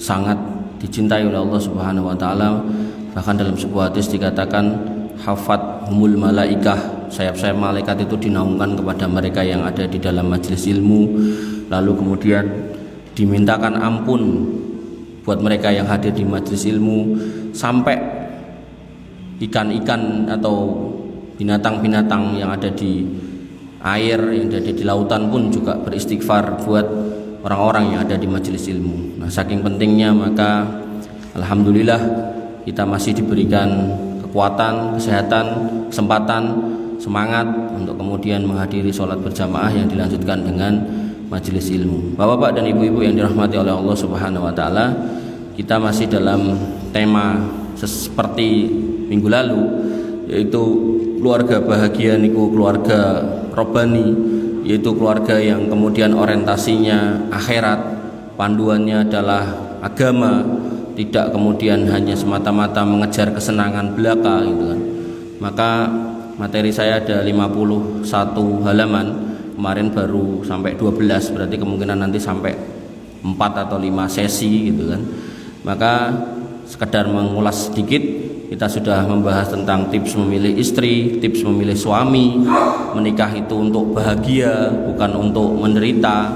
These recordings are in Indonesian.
sangat dicintai oleh Allah Subhanahu wa taala. Bahkan dalam sebuah hadis dikatakan hafat humul malaikah, sayap-sayap malaikat itu dinaungkan kepada mereka yang ada di dalam majelis ilmu. Lalu kemudian dimintakan ampun buat mereka yang hadir di majelis ilmu, sampai ikan-ikan atau binatang-binatang yang ada di air, yang ada di lautan pun juga beristighfar buat orang-orang yang ada di majelis ilmu. Nah, saking pentingnya, maka alhamdulillah kita masih diberikan kekuatan, kesehatan, kesempatan, semangat untuk kemudian menghadiri sholat berjamaah yang dilanjutkan dengan majelis ilmu. Bapak-bapak dan ibu-ibu yang dirahmati oleh Allah Subhanahu wa taala, kita masih dalam tema seperti minggu lalu, yaitu keluarga bahagia niku keluarga robani, yaitu keluarga yang kemudian orientasinya akhirat, panduannya adalah agama, tidak kemudian hanya semata-mata mengejar kesenangan belaka gitu kan. Maka materi saya ada 51 halaman, kemarin baru sampai 12, berarti kemungkinan nanti sampai 4 atau 5 sesi gitu kan. Maka sekedar mengulas sedikit, kita sudah membahas tentang tips memilih istri, tips memilih suami, menikah itu untuk bahagia bukan untuk menderita,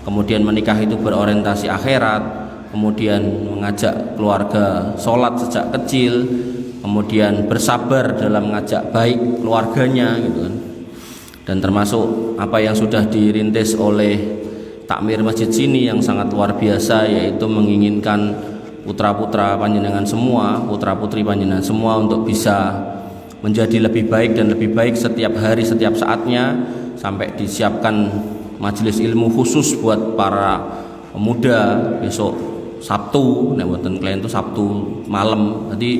kemudian menikah itu berorientasi akhirat, kemudian mengajak keluarga sholat sejak kecil, kemudian bersabar dalam mengajak baik keluarganya gitu kan. Dan termasuk apa yang sudah dirintis oleh takmir masjid sini yang sangat luar biasa, yaitu menginginkan putra-putra panjenengan semua, putra-putri panjenengan semua untuk bisa menjadi lebih baik dan lebih baik setiap hari, setiap saatnya, sampai disiapkan majelis ilmu khusus buat para pemuda besok Sabtu, nek wonten klien itu Sabtu malam. Jadi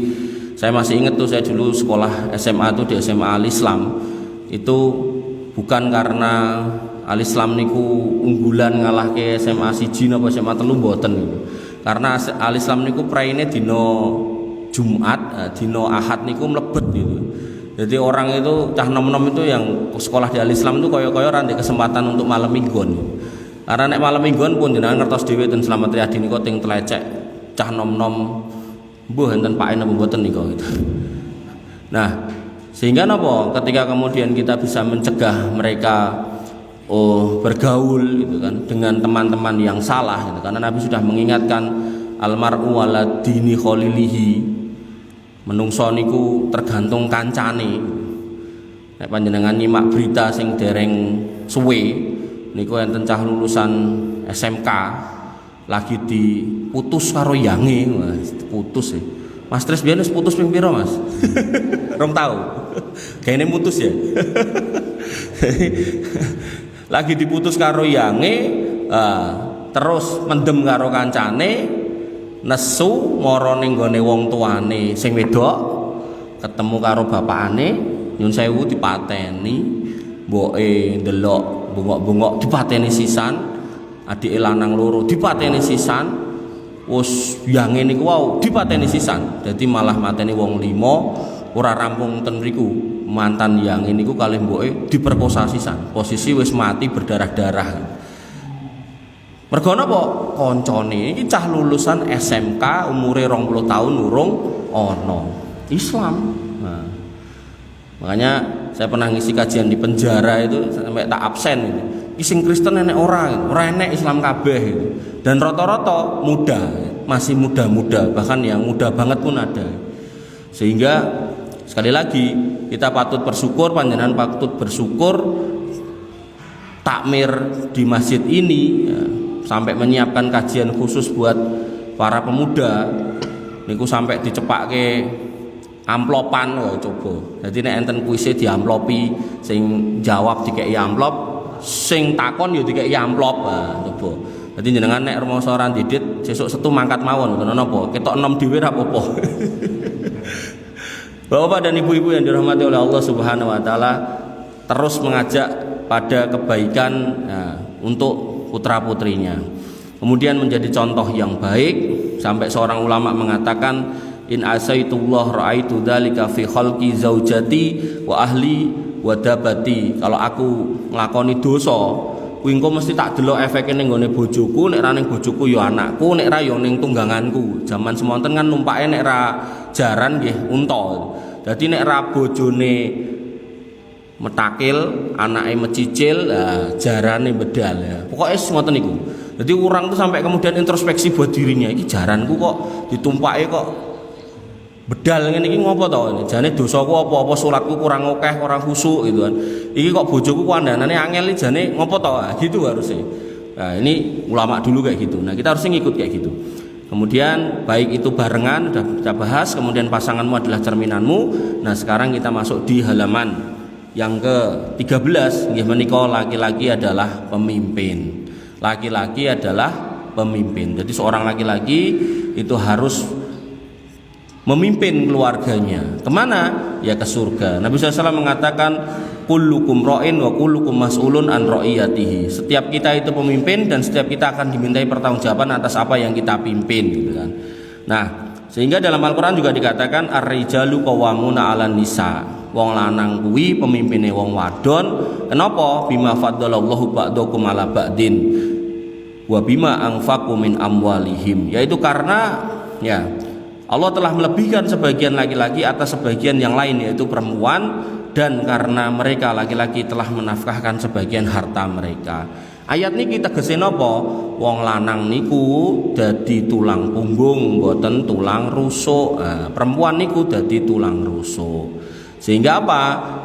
saya masih ingat tuh, saya dulu sekolah SMA tuh di SMA Al Islam, itu bukan karena Al Islam niku unggulan ngalah ke SMA siji napa SMA telu mboten niku. Karena Al Islam niku praine dino Jumat, dino Ahad niku mlebet gitu. Jadi orang itu cah nom-nom itu yang sekolah di Al Islam itu kaya-kaya ora ndek kesempatan untuk malam mingguan. Karena nek malam mingguan pun jenengan ngertos dhewe ten Slamet Riyadi niku ting telecek cah nom-nom mbuh enten Pak napa mboten niku gitu. Nah, sehingga napa ketika kemudian kita bisa mencegah mereka bergaul gitu kan dengan teman-teman yang salah gitu. Karena Nabi sudah mengingatkan almar'u ala dini khalilihi, menungso niku tergantung kancane. Nek panjenengan nyimak berita sing dereng suwe niku enten cah lulusan SMK lagi diputus karo yange, putus ya. Mas Tris biyen wis putus ping pira, Mas? Rong tahu. Kayaknya mutus ya. Lagi diputus karo yange, terus mendem karo kancane, nesu mara ning gone wong tuane sing wedok, ketemu karo bapakane, nyun sewu dipateni, mboke ndelok bengok-bengok dipateni sisan, adike lanang loro dipateni sisan. Wus yange niku wau dipateni sisan. Dadi malah mateni wong 5, ora rampung ten mriku. Mantan yange niku kalih mboke diperkosa sisan. Posisi wis mati berdarah-darah. Mergo napa? Kancane iki cah lulusan SMK umure 20 tahun urung ana Islam. Nah, makanya saya pernah ngisi kajian di penjara itu sampai tak absen gitu. Sing Kristen enek ora enek Islam kabeh gitu. Dan rata-rata muda, masih muda-muda, bahkan yang muda banget pun ada. Sehingga sekali lagi kita patut bersyukur, panjenengan patut bersyukur takmir di masjid ini ya, sampai menyiapkan kajian khusus buat para pemuda. Niku sampai dicepakke amplopan coba. Jadi nek enten kuise diamplopi, sing jawab dikeki amplop, sing takon ya dikeki amplop. Coba. Jadi jenengan nek rumangsa ora didit sesuk setu mangkat mawon ngoten napa? Ketok enom dhewe ra apa-apa. Bapak dan ibu-ibu yang dirahmati oleh Allah Subhanahu wa taala, terus mengajak pada kebaikan untuk putra-putrinya. Kemudian menjadi contoh yang baik, sampai seorang ulama mengatakan in asaitullah raaitu dzalika fi khalqi zaujati wa ahli wa dabati. Kalau aku nglakoni dosa kuwi engko mesti tak delok efeke ning nggone bojoku, nek ra ning bojoku ya anakku, nek ra ya ning tungganganku. Zaman semonten kan numpake nek ra jaran nggih unta. Dadi nek ra bojone metakil, anake mecicil, jarane bedal ya. Pokoke ngoten niku. Jadi orang itu sampai kemudian introspeksi buat dirinya, iki jaranku kok ditumpake kok bedal ngene iki ngopo to? Jane dosaku apa salatku kurang akeh, kurang khusyuk gitu kan. Iki kok bojoku kandhanane angel iki jane ngopo to? Gitu harusnya. Nah, ini ulama dulu kayak gitu. Nah, kita harus ngikut kayak gitu. Kemudian baik itu barengan sudah kita bahas, kemudian pasanganmu adalah cerminanmu. Nah, sekarang kita masuk di halaman yang ke-13, nggih menika laki-laki adalah pemimpin. Laki-laki adalah pemimpin. Jadi seorang laki-laki itu harus memimpin keluarganya. Kemana? Ya ke surga. Nabi SAW mengatakan kullukum ra'in wa kullukum mas'ulun an ra'iyatihi. Setiap kita itu pemimpin dan setiap kita akan dimintai pertanggungjawaban atas apa yang kita pimpin gitu kan. Nah, sehingga dalam Al-Qur'an juga dikatakan ar-rijalu qawwamuna 'alan nisa. Wong lanang kuwi pemimpine wong wadon. Kenapa? Bima faddalallahu ba'dakum 'ala ba'din wa bima anfaqu min amwalihim. Yaitu karena ya Allah telah melebihkan sebagian laki-laki atas sebagian yang lain, yaitu perempuan, dan karena mereka laki-laki telah menafkahkan sebagian harta mereka. Ayat niki tegese napa? Wong lanang niku dadi tulang punggung, mboten tulang rusuk. Perempuan niku dadi tulang rusuk. Sehingga apa?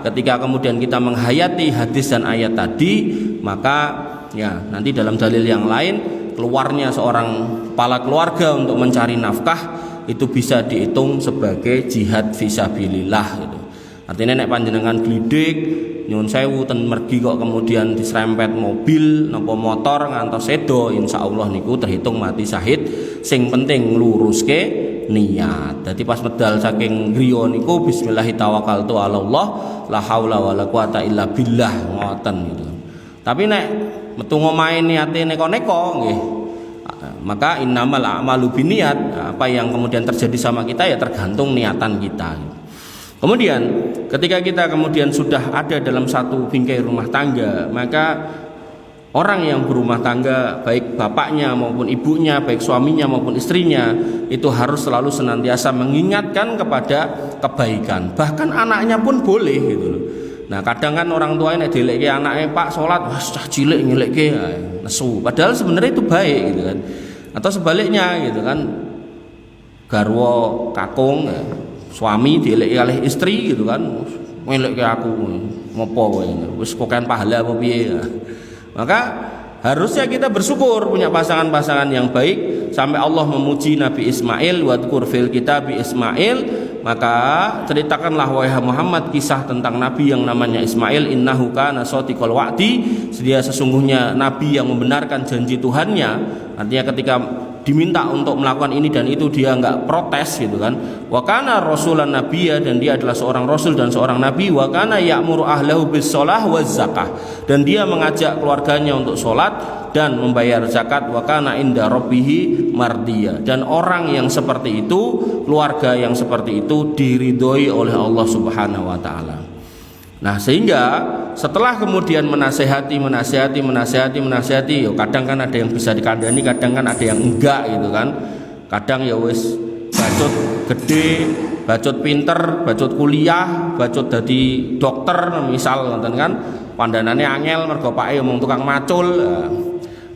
Ketika kemudian kita menghayati hadis dan ayat tadi, maka ya nanti dalam dalil yang lain keluarnya seorang kepala keluarga untuk mencari nafkah itu bisa dihitung sebagai jihad fisabilillah gitu. Artinya nek panjenengan glidik nyuwun sewu ten mergi kok kemudian diserempet mobil napa motor ngantos sedo, insyaallah niku terhitung mati syahid. Sing penting ngluruske niat. Jadi pas medal saking griya niku bismillahi tawakkaltu ala Allah la haula wala quwata illa billah ngoten gitu. Tapi nek metu ngomahe niate neko-neko nggih, maka innamal a'malu binniyat. Apa yang kemudian terjadi sama kita ya tergantung niatan kita. Kemudian ketika kita kemudian sudah ada dalam satu bingkai rumah tangga, maka orang yang berumah tangga, baik bapaknya maupun ibunya, baik suaminya maupun istrinya, itu harus selalu senantiasa mengingatkan kepada kebaikan. Bahkan anaknya pun boleh gitu loh. Nah kadang kan orang tua nek dilekke anake, Pak salat, wah cah cilik ngelekke nesu. Padahal sebenarnya itu baik gitu kan. Atau sebaliknya gitu kan, garwa kakung suami dielekke oleh istri gitu kan, ngelekke aku ngopo kowe wis kokean pahala apa piye. Maka harusnya kita bersyukur punya pasangan-pasangan yang baik. Sampai Allah memuji Nabi Ismail, wadkur fil kitab Ismail. Maka ceritakanlah wahai Muhammad kisah tentang Nabi yang namanya Ismail. Innahu kana shadiqal wa'di. Dia sesungguhnya Nabi yang membenarkan janji Tuhannya. Artinya ketika diminta untuk melakukan ini dan itu dia enggak protes gitu kan. Wa kana rasulan nabiyya, dan dia adalah seorang rasul dan seorang nabi. Wa kana ya'muru ahlahu bis shalah waz zakah, dan dia mengajak keluarganya untuk sholat dan membayar zakat. Wa kana inda rabbihi mardiya, dan orang yang seperti itu, keluarga yang seperti itu diridhoi oleh Allah Subhanahu wa taala. Nah sehingga setelah kemudian menasehati, kadang kan ada yang bisa dikandani, kadang kan ada yang enggak gitu kan. Kadang ya wis bacot gede, bacot pinter, bacot kuliah, bacot dadi dokter misal ngoten kan. Pandanane angel mergo pake omong tukang macul.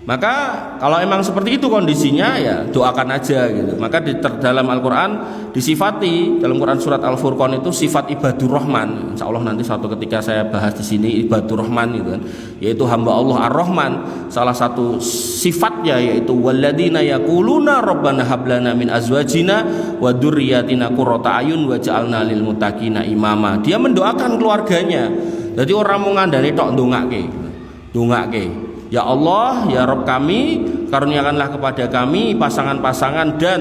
Maka kalau emang seperti itu kondisinya ya doakan aja gitu. Maka di dalam Al-Qur'an disifati dalam Quran surat Al-Furqan itu sifat ibadur rahman. Insyaallah nanti suatu ketika saya bahas di sini ibadur rahman gitu kan. Yaitu hamba Allah Ar-Rahman. Salah satu sifatnya yaitu walladzina yaquluna rabbana hab lana min azwajina wa dzurriyyatina qurrata ayun waj'alna lil muttaqina imama. Dia mendoakan keluarganya. Jadi orang mau ngandani tok ndongake. Ya Allah, ya Rabb kami, karuniakanlah kepada kami pasangan-pasangan dan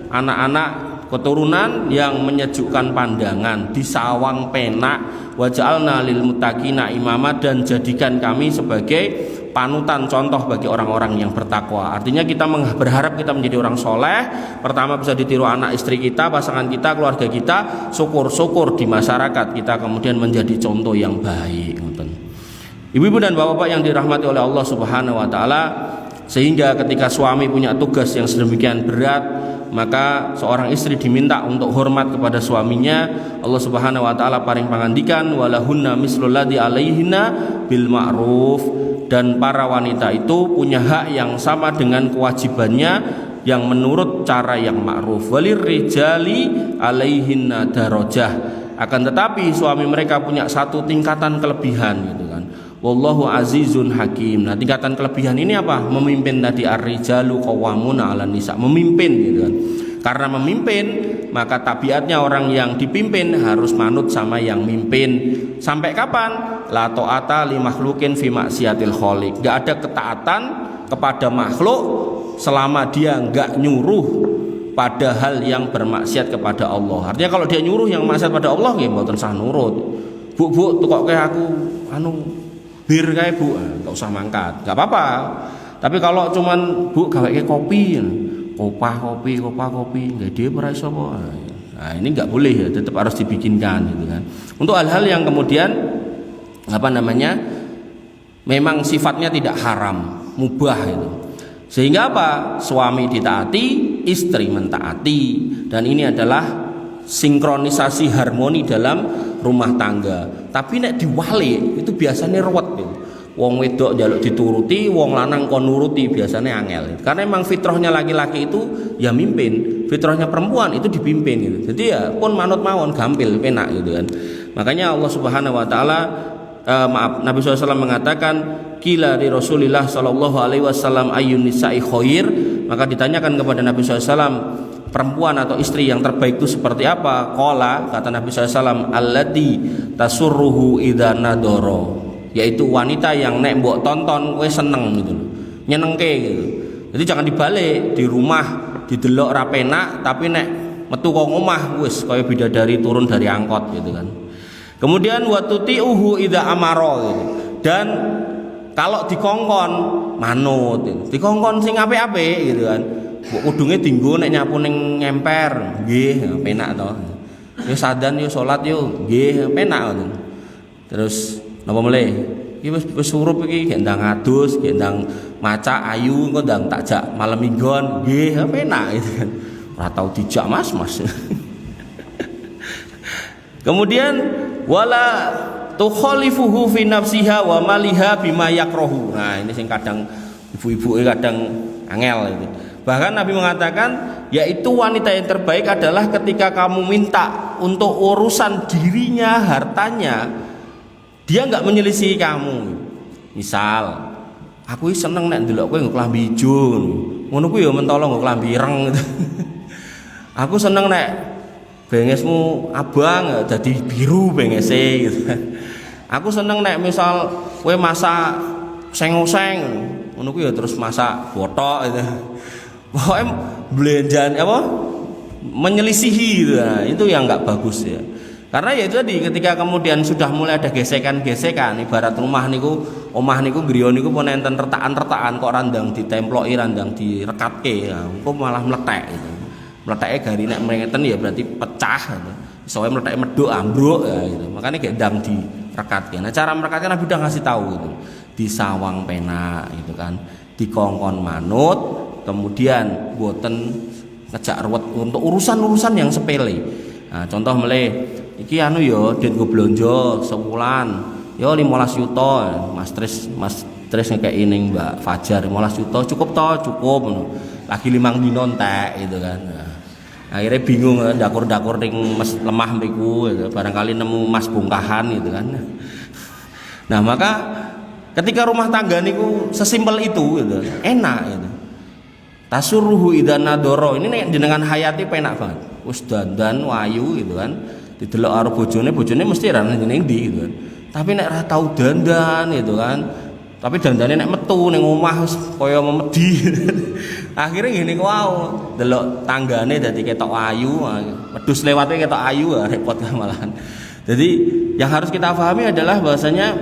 anak-anak keturunan yang menyejukkan pandangan, disawang penak, waj'alna lil muttaqina imama, dan jadikan kami sebagai panutan contoh bagi orang-orang yang bertakwa. Artinya kita berharap kita menjadi orang soleh. Pertama bisa ditiru anak istri kita, pasangan kita, keluarga kita. Syukur-syukur di masyarakat kita kemudian menjadi contoh yang baik. Ibu-ibu dan bapak-bapak yang dirahmati oleh Allah Subhanahu wa taala, sehingga ketika suami punya tugas yang sedemikian berat, maka seorang istri diminta untuk hormat kepada suaminya. Allah Subhanahu wa taala paring pangandikan walahunna mislul ladzi alaihinna bil ma'ruf, dan para wanita itu punya hak yang sama dengan kewajibannya yang menurut cara yang ma'ruf. Walir rijali alaihinna darajah, akan tetapi suami mereka punya satu tingkatan kelebihan gitu kan. Wallahu azizun hakim. Nah, tingkatan kelebihan ini apa? Memimpin tadi, ar-rijalu qawwamuna 'alan nisa, memimpin gitu kan. Karena memimpin, maka tabiatnya orang yang dipimpin harus manut sama yang mimpin. Sampai kapan? La ta'ata li makhluqin fi maksiatil khaliq. Enggak ada ketaatan kepada makhluk selama dia enggak nyuruh pada hal yang bermaksiat kepada Allah. Artinya kalau dia nyuruh yang maksiat pada Allah, nggih mboten sah nurut. Bu, tukokke aku bir kae Bu, enggak usah mangkat, enggak apa-apa. Tapi kalau cuman Bu gaweke kopi, kopah kopi, enggak dia ora iso apa. Nah, ini enggak boleh ya, tetap harus dibikinkan gitu kan. Untuk hal-hal yang kemudian memang sifatnya tidak haram, mubah itu. Sehingga apa? Suami ditaati, istri mentaati, dan ini adalah sinkronisasi harmoni dalam rumah tangga. Tapi nek diwali itu biasanya ruwet gitu. Wong wedok njaluk dituruti, wong lanang kon nuruti, biasanya angel. Karena memang fitrahnya laki-laki itu ya mimpin, fitrahnya perempuan itu dipimpin gitu. Jadi ya pun manut mawon, gampil, penak gitu kan. Makanya Allah Subhanahu wa taala Nabi SAW mengatakan kila di Rasulullah sallallahu alaihi wasallam ayyun nisa'i khair, maka ditanyakan kepada Nabi SAW perempuan atau istri yang terbaik itu seperti apa? Qala, kata Nabi SAW, allati tasurruhu idza nadoro, yaitu wanita yang nek mbok tonton kowe seneng gitu loh, nyenengke gitu. Jadi jangan dibalik, di rumah didelok ra penak, tapi nek metu kok omah wis kaya bidadari turun dari angkot gitu kan. Kemudian watuti'uhu idza amara gitu. Dan kalau dikongkon manut gitu. Dikongkon sing apik-apik gitu kan. Kudunge dienggo nek nyapu ning ngemper, nggih penak to. Yo sadan yo salat yo, nggih penak ngoten. Terus napa meneh? Iki wis surup iki gek ndang adus, gek ndang maca ayu engko ndang takjak malam minggon, nggih penak gitu kan. Ora tau dijak Mas. Kemudian wala tukhalifuhu fi nafsiha wa maliha bima yakrahu. Nah, ini sing kadang ibu-ibu kadang angel itu. Bahkan Nabi mengatakan, yaitu wanita yang terbaik adalah ketika kamu minta untuk urusan dirinya, hartanya, dia enggak menyelisihi kamu. Misal, aku seneng nek ndelok kowe nggo klambi ijo. Ngono kuwi ya mentolo nggo klambi ireng gitu. Aku seneng nek bengesmu abang jadi biru bengese gitu. Aku seneng nek misal kowe masak seng-oseng ngono kuwi ya terus masak botok gitu. Pokoke belanjaan menyelisihi gitu. Nah, itu yang enggak bagus ya. Karena ya itu tadi ketika kemudian sudah mulai ada gesekan-gesekan, ibarat rumah niku, omah niku griya niku pun enten retakan-retakan kok randang ditemploki, randang direkatke, ya, kok malah meletek gitu. Meletaknya gari nek mengeten ya berarti pecah gitu. Soalnya meletaknya meduk ambruk ya gitu. Makanya kayak dang direkatke. Nah, cara merekatnya Nabi udah ngasih tahu gitu. Disawang penak gitu kan. Dikongkon manut, kemudian boten ngejak ruwet untuk urusan-urusan yang sepele. Nah, contoh meleh iki ya dit go blonjo sewulan ya 15 juta. Mas Tris ngekeki ning Mbak Fajar 15 juta cukup cukup. Lagi 5 dino entek gitu kan. Nah, akhirnya bingung dakur-dakur ning mas lemah mriku gitu. Barangkali nemu emas bongkahan gitu kan. Nah, maka ketika rumah tangga niku sesimpel itu gitu, enak gitu. Tasurruhu idza nadoro, ini nek jenengan hayati penak banget. Wis dandan wayu gitu kan. Didelok karo bojone mesti ra nang ndi gitu kan. Tapi nek ra tau dandan gitu kan. Tapi dandane nek metu ning omah wis kaya memedi. Akhirnya ngene ku wae, delok tanggane dadi ketok ayu, wedhus lewate ketok ayu, repot malahan. Jadi yang harus kita pahami adalah bahwasanya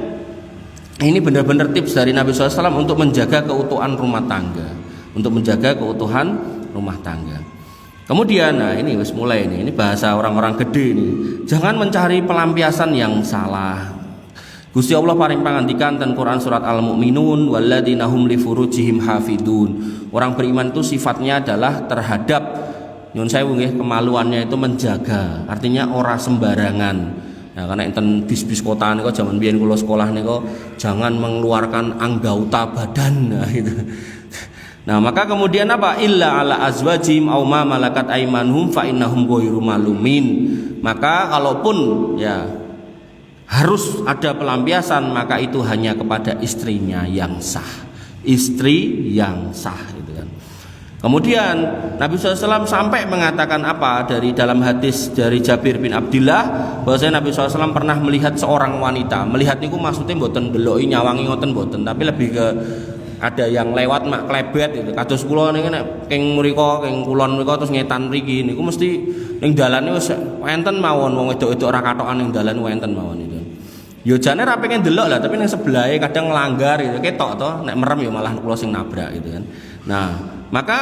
ini benar-benar tips dari Nabi SAW untuk menjaga keutuhan rumah tangga, untuk menjaga keutuhan rumah tangga. Kemudian, nah ini wis mulai ini bahasa orang-orang gede ini. Jangan mencari pelampiasan yang salah. Gusti Allah paring pangandikan dan Quran surat Al-Mu'minun walladzina hum li furujihim hafidun. Orang beriman itu sifatnya adalah terhadap nyun sewu nggih kemaluannya itu menjaga. Artinya ora sembarangan. Nah, karena enten bis-bis kota niku zaman biyen kula sekolah niku jangan mengeluarkan anggauta badan. Nah, itu. Nah, maka kemudian apa? Illa ala azwajim aw ma malakat aymanuhum fa innahum ghairu malumin. Maka kalaupun ya harus ada pelampiasan, maka itu hanya kepada istrinya yang sah. Istri yang sah gitu kan. Kemudian Nabi SAW sampai mengatakan apa dari dalam hadis dari Jabir bin Abdillah bahwasanya Nabi SAW pernah melihat seorang wanita. Melihat niku maksudnya mboten deloki nyawangi ngoten mboten, tapi lebih ke ada yang lewat mak klebet gitu. Kados kula niki nek keng mriko keng kulon mriko terus ngetan mriki niku mesti ning dalane wis wenten mawon wong wedok-wedok ora katokan ning dalan wenten mawon itu. Yo jane ra pengen delok lah, tapi ning sebelahe kadang nglanggar gitu. Ketok to nek merem ya malah kula sing nabrak gitu kan. Nah, maka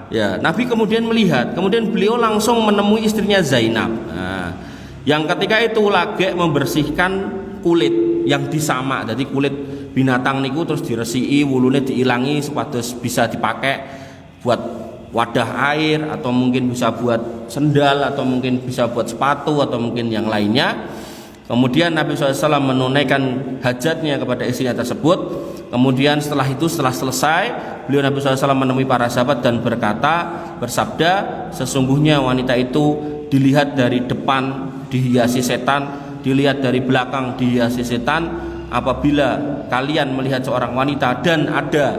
ya Nabi kemudian melihat, kemudian beliau langsung menemui istrinya Zainab. Nah, yang ketika itu lagi membersihkan kulit yang disama, jadi kulit binatang niku terus diresiki, wulune diilangi supados bisa dipakai buat wadah air atau mungkin bisa buat sendal atau mungkin bisa buat sepatu atau mungkin yang lainnya. Kemudian Nabi SAW menunaikan hajatnya kepada istrinya tersebut. Kemudian setelah itu, setelah selesai, beliau Nabi SAW menemui para sahabat dan bersabda, sesungguhnya wanita itu dilihat dari depan dihiasi setan, dilihat dari belakang dihiasi setan. Apabila kalian melihat seorang wanita dan ada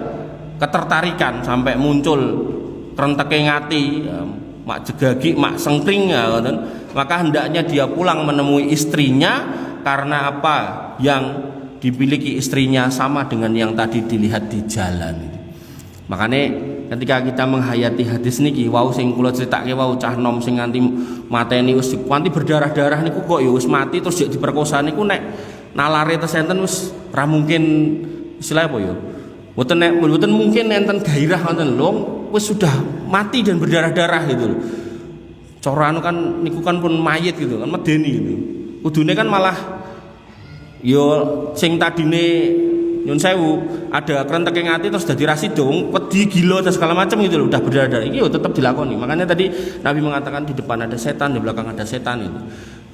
ketertarikan sampai muncul renteke ngati, mak jegagi, mak sengkring ya, maka hendaknya dia pulang menemui istrinya, karena apa yang dimiliki istrinya sama dengan yang tadi dilihat di jalan. Makanya ketika kita menghayati hadis niki wau sing kula critake wau cah nom sing nganti mateni wis nganti berdarah-darah niku kok ya wis mati terus jadi diperkosa niku nek nalare tesenten wis ra mungkin istilah apa ya? Mboten mungkin enten gairah wonten lho wis sudah mati dan berdarah-darah gitu loh. Cara anu kan niku kan pun mayit gitu kan medeni gitu. Kudune kan malah yo sing tadine nyun sewu ada krenteke ngati terus dadi rasido wedi gila dan segala macam gitu loh udah berdarah-darah. Iki yo tetap dilakoni. Makanya tadi Nabi mengatakan di depan ada setan, di belakang ada setan itu.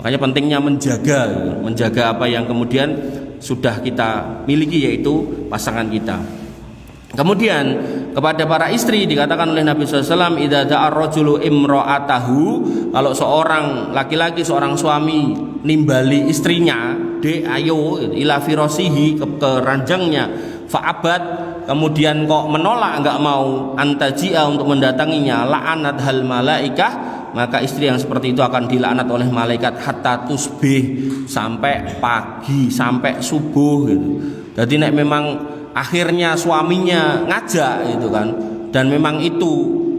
Makanya pentingnya menjaga apa yang kemudian sudah kita miliki yaitu pasangan kita. Kemudian kepada para istri dikatakan oleh Nabi SAW, idza da'a ar-rajulu imra'atahu, kalau seorang laki-laki, seorang suami nimbali istrinya, ayo ila firasihi ke ranjangnya, fa'abad, kemudian kok menolak enggak mau antaji'a untuk mendatanginya, la'anat hal malaikah, maka istri yang seperti itu akan dilaknat oleh malaikat hatta tusbih, sampai pagi, sampai subuh gitu. Jadi nek memang akhirnya suaminya ngajak gitu kan, dan memang itu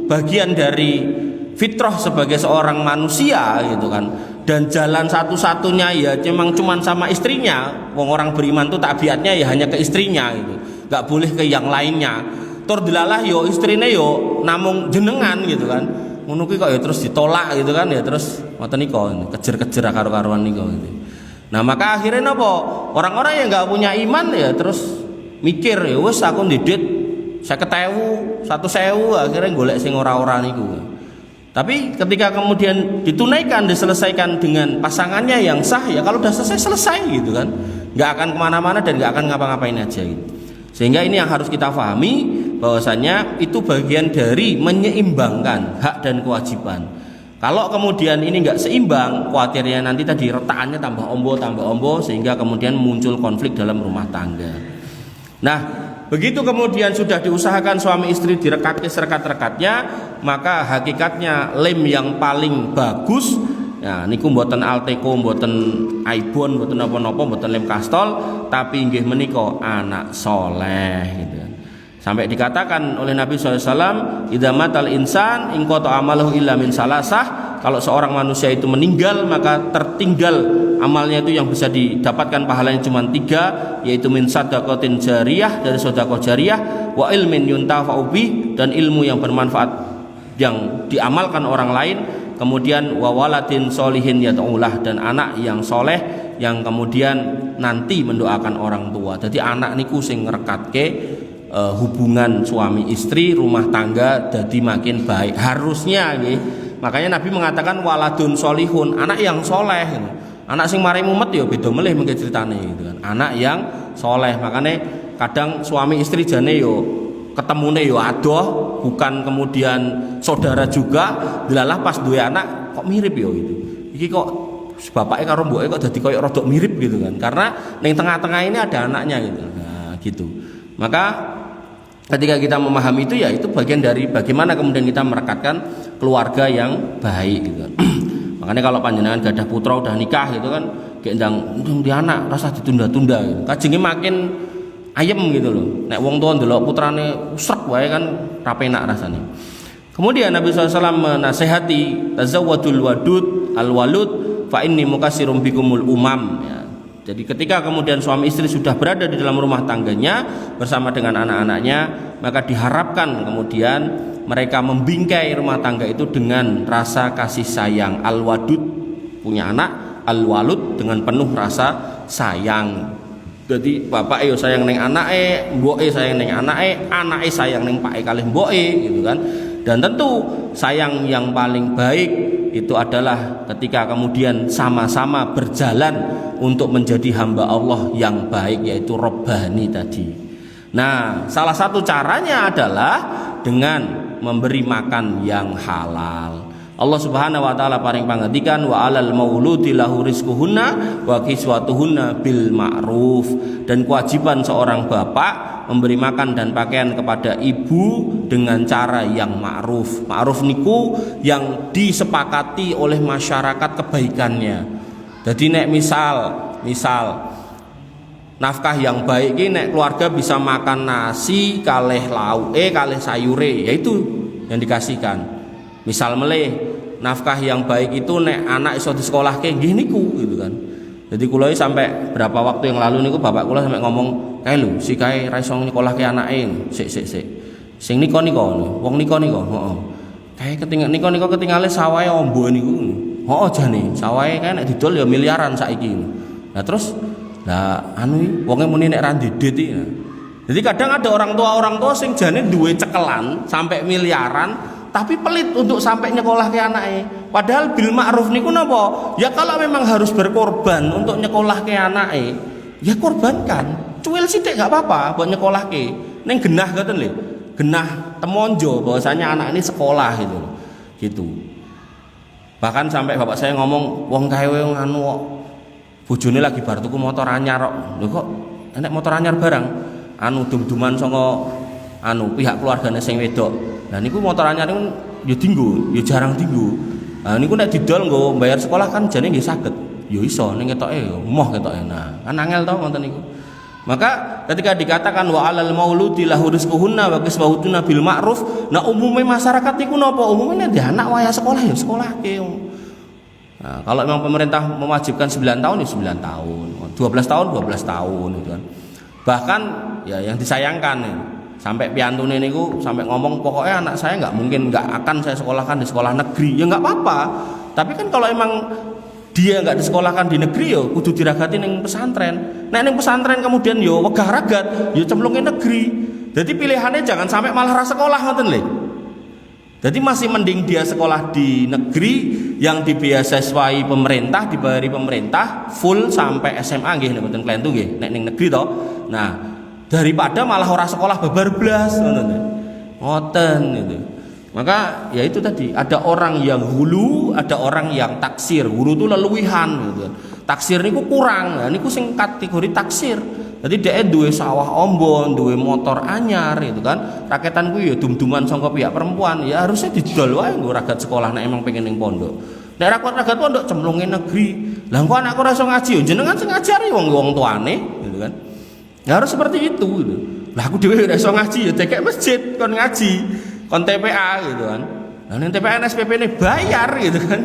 bagian dari fitrah sebagai seorang manusia gitu kan, dan jalan satu-satunya ya memang cuman sama istrinya. Wong orang beriman tuh tabiatnya ya hanya ke istrinya gitu, nggak boleh ke yang lainnya. Tur dilalah yo istrine yo namung jenengan gitu kan, ngono kuwi kok ya terus ditolak gitu kan ya, terus ngoten niku kejer-kejer karo-karuan niku gitu. Nah maka akhirnya napa, orang-orang yang nggak punya iman ya terus mikir ya wis aku ndidit 50.000, 1.000, akhirnya golek sing ora-ora niku. Tapi ketika kemudian ditunaikan, diselesaikan dengan pasangannya yang sah, ya kalau udah selesai gitu kan, nggak akan kemana-mana dan nggak akan ngapa-ngapain aja gitu. Sehingga ini yang harus kita pahami, bahwasanya itu bagian dari menyeimbangkan hak dan kewajiban. Kalau kemudian ini nggak seimbang, khawatirnya nanti tadi retakannya tambah ombo, sehingga kemudian muncul konflik dalam rumah tangga. Nah, begitu kemudian sudah diusahakan suami istri direkati serekat-rekatnya, maka hakikatnya lem yang paling bagus, ya niku mboten Alteco, mboten Aibon, mboten napa-napa, mboten lem kastol, tapi inggih menika anak soleh gitu. Sampai dikatakan oleh Nabi SAW, idza matal insan in qata amaluhu illa min salasah, kalau seorang manusia itu meninggal maka tertinggal amalnya itu yang bisa didapatkan pahalanya cuma 3, yaitu min sadaqatin jariyah, dari sedekah jariyah, wa ilmin yuntafa'u bih, dan ilmu yang bermanfaat yang diamalkan orang lain, kemudian wa waladin solihin yad'ulah, dan anak yang soleh yang kemudian nanti mendoakan orang tua. Jadi anak niku sing ngrekatke hubungan suami istri, rumah tangga jadi makin baik. Harusnya nggih. Makanya Nabi mengatakan waladun solihun, anak yang soleh. Anak sing mari mumet ya beda melih mengke critane gitu kan. Anak yang soleh. Makanya kadang suami istri jane yo ketemune yo adoh, bukan kemudian saudara juga, delalah pas duwe anak kok mirip yo gitu. Iki kok bapaknya karo mboke kok dadi koyo rodok mirip gitu kan. Karena ning tengah-tengah ini ada anaknya gitu. Nah, gitu. Maka ketika kita memahami itu ya itu bagian dari bagaimana kemudian kita merekatkan keluarga yang baik gitu kan. Makanya kalau panjenengan gadah putra udah nikah gitu kan, kayak ndang di anak rasa ditunda-tunda gitu. Kajenge makin ayem gitu loh. Nek wong tua ndelok putrane usrek wae kan ra penak rasane. Kemudian Nabi SAW menasehati tazawwadul wadud al-walud fa inni mukatsirum bikumul umam ya. Jadi ketika kemudian suami istri sudah berada di dalam rumah tangganya bersama dengan anak-anaknya, maka diharapkan kemudian mereka membingkai rumah tangga itu dengan rasa kasih sayang. Al-wadud punya anak, al-walud dengan penuh rasa sayang. Jadi bapak yo sayang neng anake, mboke sayang neng anake sayang neng pake kalih mboke gitu kan. Dan tentu sayang yang paling baik itu adalah ketika kemudian sama-sama berjalan untuk menjadi hamba Allah yang baik, yaitu Rabbani tadi. Nah, salah satu caranya adalah dengan memberi makan yang halal. Allah Subhanahu wa taala paring pangandikan wa alal mauludi lahu rizquhunna wa kiswatuhunna bil ma'ruf, dan kewajiban seorang bapak memberi makan dan pakaian kepada ibu dengan cara yang ma'ruf. Ma'ruf niku yang disepakati oleh masyarakat kebaikannya. Jadi nek misal nafkah yang baik ini nek keluarga bisa makan nasi kalih lauke kalih sayure, yaitu yang dikasihkan. Misal meleh nafkah yang baik itu nek anak iso disekolahke nggih niku gitu kan. Jadi kula sampai berapa waktu yang lalu niku bapak kula sampai ngomong, "Kae lho, si kae ra iso nyekolahke anake." Sik. Sing nika wong nika heeh. Kae nika ketingale sawahe ombo niku. Heeh jane, sawahe kae nek didol ya miliaran saiki. Nah terus anu wonge muni nek ra ndidit iki. Jadi kadang ada orang tua sing jane duwe cekelan sampai miliaran tapi pelit untuk sampai nyekolah ke anaknya. Padahal bil ma'ruf niku napa? Ya kalau memang harus berkorban untuk nyekolah ke anaknya, ya korbankan. Cuwil sithik gak apa-apa buat nyekolah ke. Ning genah ngoten lho. Genah temonjo bahwasanya anak ini sekolah gitu. Gitu. Bahkan sampai bapak saya ngomong, wong kae nganu kok bojone lagi bar tuku motor anyar kok. Lho kok enek motor anyar barang? Anu dum-duman saka pihak keluargane sing wedok. Nah niku motor anyar niku ya dinggo, ya jarang dinggo. Nah niku nek didol nggo bayar sekolah kan jane nggih saged. Ya iso ning ketoke emoh ketoke. Nah, kan angel to ngoten niku. Maka ketika dikatakan wa alal mauludi lahu rizquhunna wa kiswahunna bil ma'ruf, nah umumnya masyarakat niku napa? Umumnya nek anak wayah sekolah ya sekolahke. Nah, kalau memang pemerintah mewajibkan 9 tahun ya 9 tahun, 12 tahun 12 tahun gitu kan. Bahkan ya yang disayangkan ya, sampai piantune niku sampai ngomong pokoknya anak saya nggak akan saya sekolahkan di sekolah negeri. Ya nggak apa-apa. Tapi kan kalau emang dia nggak disekolahkan di negeri yo kudu diragati ning pesantren. Nek ning pesantren kemudian yo wegah ragat, yo cemplungin negeri. Jadi pilihannya jangan sampai malah ra sekolah ngoten lho. Jadi masih mending dia sekolah di negeri yang dibiayai pemerintah, dibayari pemerintah full sampai SMA nggih mboten klentu nggih nek ning negeri to. Nah, daripada malah ora sekolah babar blas ngoten gitu. Maka ya itu tadi, ada orang yang hulu, ada orang yang taksir. Hulu itu leluwihan gitu. Taksir niku kurang, nah, niku sing kategori taksir. Jadi dia duwe sawah ombon, duwe motor anyar gitu kan. Raketan ku ya dum-duman sangka pihak perempuan, ya harusnya didol wae nggo ragat sekolah nek emang pengen ning pondok. Nek ragat pondok cemplungin negeri. Lah kok anakku ora iso ngaji, jenengan sing ngajari wong tuane gitu kan. Ya harus seperti itu gitu. Lah aku dhewe ora iso ngaji ya dekek masjid kon ngaji, kon TPA gitu kan. Lah ning TPA SPP ne bayar gitu kan.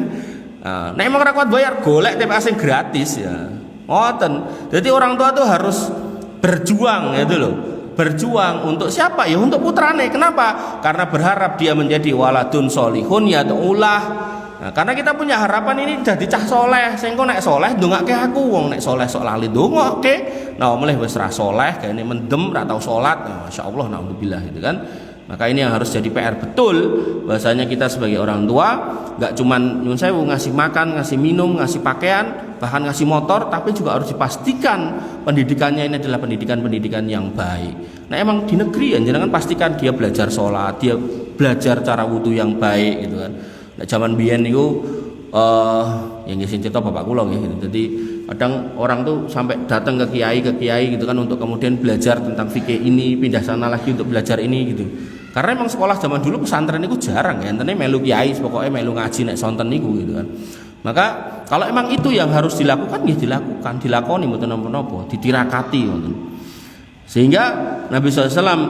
Nah, nek emang ora kuat bayar golek TPA sing gratis ya. Ngoten. Jadi orang tua tuh harus berjuang gitu loh. Berjuang untuk siapa? Ya untuk putrane. Kenapa? Karena berharap dia menjadi waladun solihun, ya ulah Nah, karena kita punya harapan ini jadi cah soleh, sing kok nek soleh ndongake aku, wong nek soleh sok lali ndongake. Nah, mulai wis ra soleh, kayane mendem ra tau salat. Nah, masyaallah naudzubillah gitu kan. Maka ini yang harus jadi PR betul, bahasanya kita sebagai orang tua nggak cuman nyun sewu ngasih makan, ngasih minum, ngasih pakaian, bahkan ngasih motor, tapi juga harus dipastikan pendidikannya ini adalah pendidikan yang baik. Nah, emang di negeri jangan pastikan dia belajar sholat, dia belajar cara wudhu yang baik gitu kan. Nah, zaman biyen niku yang ngisin cerita bapak kula nggih gitu. Jadi kadang orang tuh sampai datang ke kiai gitu kan untuk kemudian belajar tentang fikih ini, pindah sana lagi untuk belajar ini gitu. Karena emang sekolah zaman dulu pesantren itu jarang ya, entene melu kiai pokoknya melu ngaji nek sonten niku gitu kan. Maka kalau emang itu yang harus dilakukan ya dilakukan, dilakoni mboten napa-napa, ditirakati ngoten. Sehingga Nabi SAW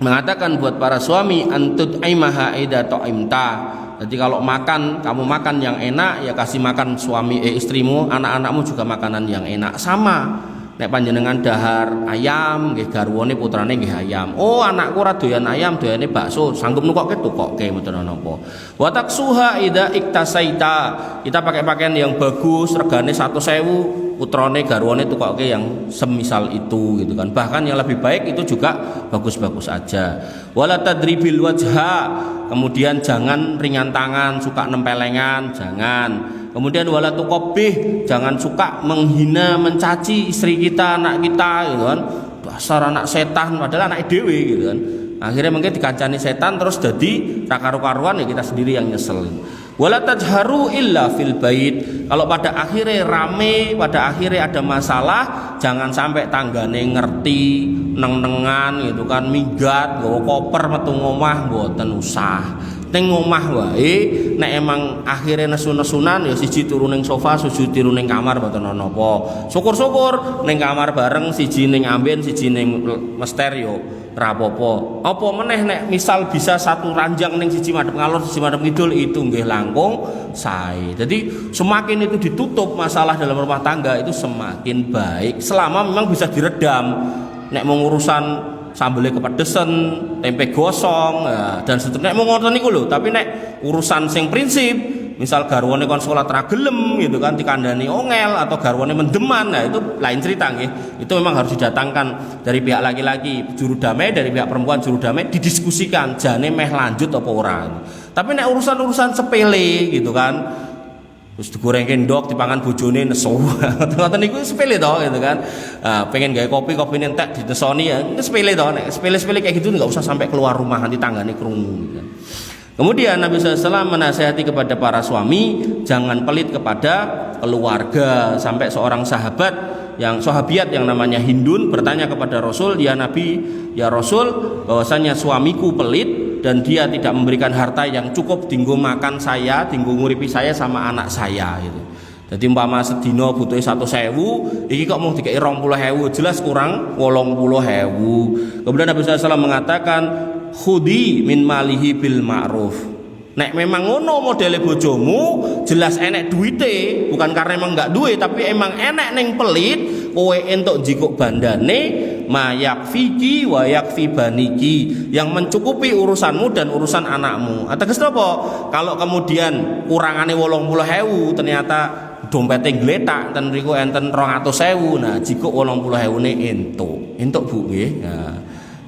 mengatakan buat para suami antut aimaha ida ta'imta. Jadi kalau makan, kamu makan yang enak ya kasih makan suami istrimu, anak-anakmu juga makanan yang enak sama. Nek panjenengan dahar ayam nggih garwane putrane nggih ayam. Oh, anakku ora doyan ayam, doyane bakso. Sanggup nukokke tukokke mboten napa. Wa taksuha ida iktasaita. Kita pakai pakaian yang bagus, regane 100.000, putrane garwane tukokke yang semisal itu gitu kan. Bahkan yang lebih baik itu juga bagus-bagus aja. Wala tadribil wajha. Kemudian jangan ringan tangan, suka nempelengan, jangan. Kemudian wala tuqabbih, jangan suka menghina, mencaci istri kita, anak kita gitu kan. Dasar anak setan, padahal anak dhewe gitu kan. Akhirnya mungkin dikancani setan terus jadi karu-karuan ya kita sendiri yang nyesel. Wala tajharu illa fil bait. Kalau pada akhirnya rame, pada akhirnya ada masalah, jangan sampai tanggane ngerti, neng-nengan gitu kan, minggat, nggawa koper metu ngomah mboten usah. Ning omah wae nek emang akhire nesu-nesunan ya siji turu ning sofa, siji turu ning kamar mboten ana apa. Syukur-syukur ning kamar bareng, siji ning amben, siji ning mester yo ora apa-apa. Apa meneh nek misal bisa satu ranjang ning siji madhep ngalor, siji madhep kidul itu nggih langkung sae. Jadi semakin itu ditutup masalah dalam rumah tangga itu semakin baik selama memang bisa diredam. Nek mau urusan sambelnya kepedesan, tempe gosong ya, dan seterusnya mau ngoten niku lho. Tapi nek urusan sing prinsip, misal garwane kon salat ra gelem gitu kan dikandani ongel atau garwane mendeman, nah itu lain cerita nggih. Itu memang harus didatangkan dari pihak laki-laki juru damai, dari pihak perempuan juru damai, didiskusikan jane meh lanjut apa ora. Tapi nek urusan-urusan sepele gitu kan, terus digorengke ndok dipangan bojone nesu. Ngoten niku sepele to gitu kan. Pengen gawe kopi entek ditesoni ya sepele to. Nek sepele-sepele kayak gitu enggak usah sampai keluar rumah nanti tanggane krungu gitu kan. Kemudian Nabi SAW menasihati kepada para suami jangan pelit kepada keluarga. Sampai seorang sahabiat yang namanya Hindun bertanya kepada Rasul, "Ya Nabi, ya Rasul, bahwasanya suamiku pelit dan dia tidak memberikan harta yang cukup dinggo makan saya, dinggo nguripi saya sama anak saya gitu. Jadi umpama sedina butuhe 100.000, iki kok mung dikeki 20.000, jelas kurang 80.000. Kemudian Nabi SAW mengatakan, "Khudi min malihi bil ma'ruf." Nek memang ngono modele bojomu, jelas enek duite, bukan karena emang enggak duwe, tapi emang enek ning pelit, kowe entuk jikuk bandane, mayak fiki wayak fibaniki, yang mencukupi urusanmu dan urusan anakmu. Ateges apa? Kalau kemudian kurangane 80.000 ternyata dompete gletak ten riku enten 200.000. Nah, jikuk 80.000 entuk Bu nggih. Nah,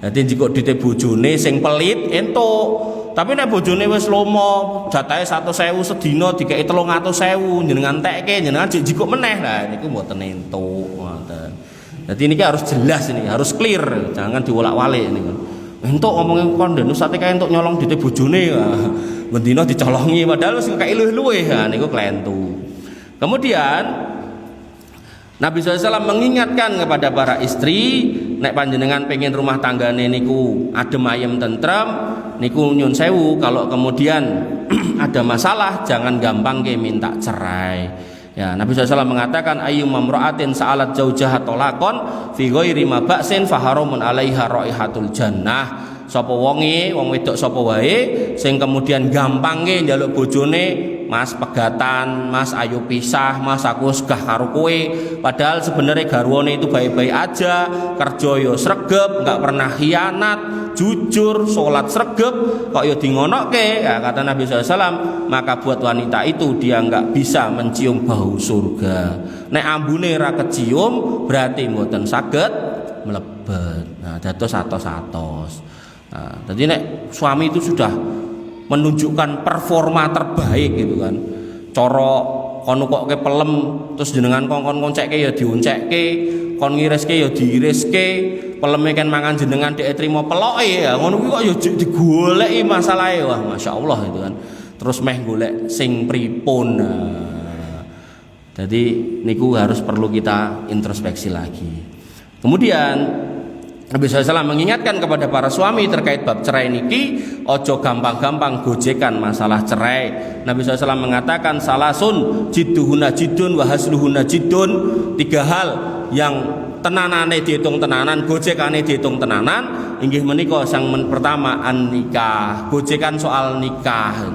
dadi jikuk dite bojone sing pelit entuk. Tapi nek bojone wis lomo, jatahe 100.000 sedina dikeki 300.000, jenengan tekke, jenengan jikuk meneh. Lah niku mboten entuk ngoten. Jadi ini harus jelas, ini harus clear, jangan diwolak-walik niku. Entuk omongin konden sate kae entuk nyolong dite bojone. Bendina dicolongi padahal wis kaya luwih-luwih. Ha niku klentu. Kemudian Nabi SAW mengingatkan kepada para istri, nek panjenengan pengen rumah tanggane niku adem ayem tentrem, niku nyun sewu kalau kemudian ada masalah jangan gampang ke minta cerai. Ya, Nabi SAW mengatakan ayyum mamra'atin sa'alat zaujaha talaqan fi ghairi ma ba'sin fa haramun 'alaiha raihatul jannah. Sapa wonge, wong wedok sapa wae sing kemudian gampange njaluk bojone, "Mas pegatan, Mas ayo pisah, Mas aku segah karo kowe." Padahal sebenarnya garwane itu baik-baik aja, kerja yo sregep, enggak pernah khianat, jujur, sholat sregep, kok ya dingonokke. Ya, kata Nabi SAW, maka buat wanita itu dia nggak bisa mencium bau surga. Nek ambune ra kecium berarti mboten saged mlebet. Nah, dados atos-atos. Nah, jadi nek suami itu sudah menunjukkan performa terbaik gitu kan. Cara kon kok ke pelem terus jenengan kon koncekke ya dioncekke, kon ngiriske ya diiriske, peleme kan mangan jenengan dhek trimo peloke ya ngono kuwi kok ya digoleki masalahe. Wah masyaallah itu kan. Terus meh golek sing pripun. Jadi niku harus perlu kita introspeksi lagi. Kemudian Nabi SAW mengingatkan kepada para suami terkait bab cerai niki, ojo gampang-gampang gojekan masalah cerai. Nabi SAW mengatakan salasun jidduhuna jiddun wa hasluhuna jiddun, 3 hal yang tenanane dihitung tenanan, gojekane dihitung tenanan. Inggih menika sang pertama an nikah, gojekan soal nikah.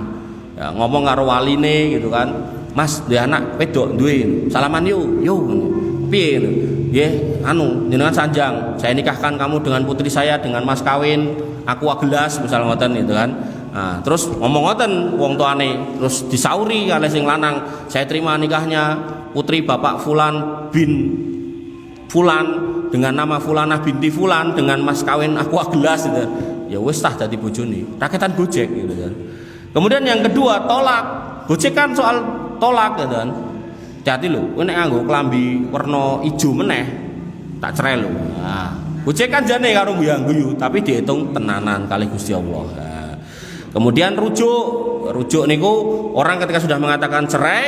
Ya, ngomong karo waline gitu kan, Mas duwe anak wedok duwe, salaman yuk piye nggih anu jenengan sanjang saya nikahkan kamu dengan putri saya dengan mas kawin aqua gelas misal ngoten gitu kan. Nah, terus ngomong ngoten wong tuane terus disauri kalih sing lanang, saya terima nikahnya putri Bapak Fulan bin Fulan dengan nama Fulanah binti Fulan dengan mas kawin aqua gelas gitu. Ya wis tah dadi bojone raketan gojek gitu kan. Kemudian yang kedua tolak, gojekan soal tolak gitu kan. Hati lho, kowe nek nganggo klambi warna ijo meneh tak cerai lho. Nah, gojekan jane karo guyu tapi dihitung tenanan kali Gusti Allah. Nah, kemudian rujuk niku orang ketika sudah mengatakan cerai,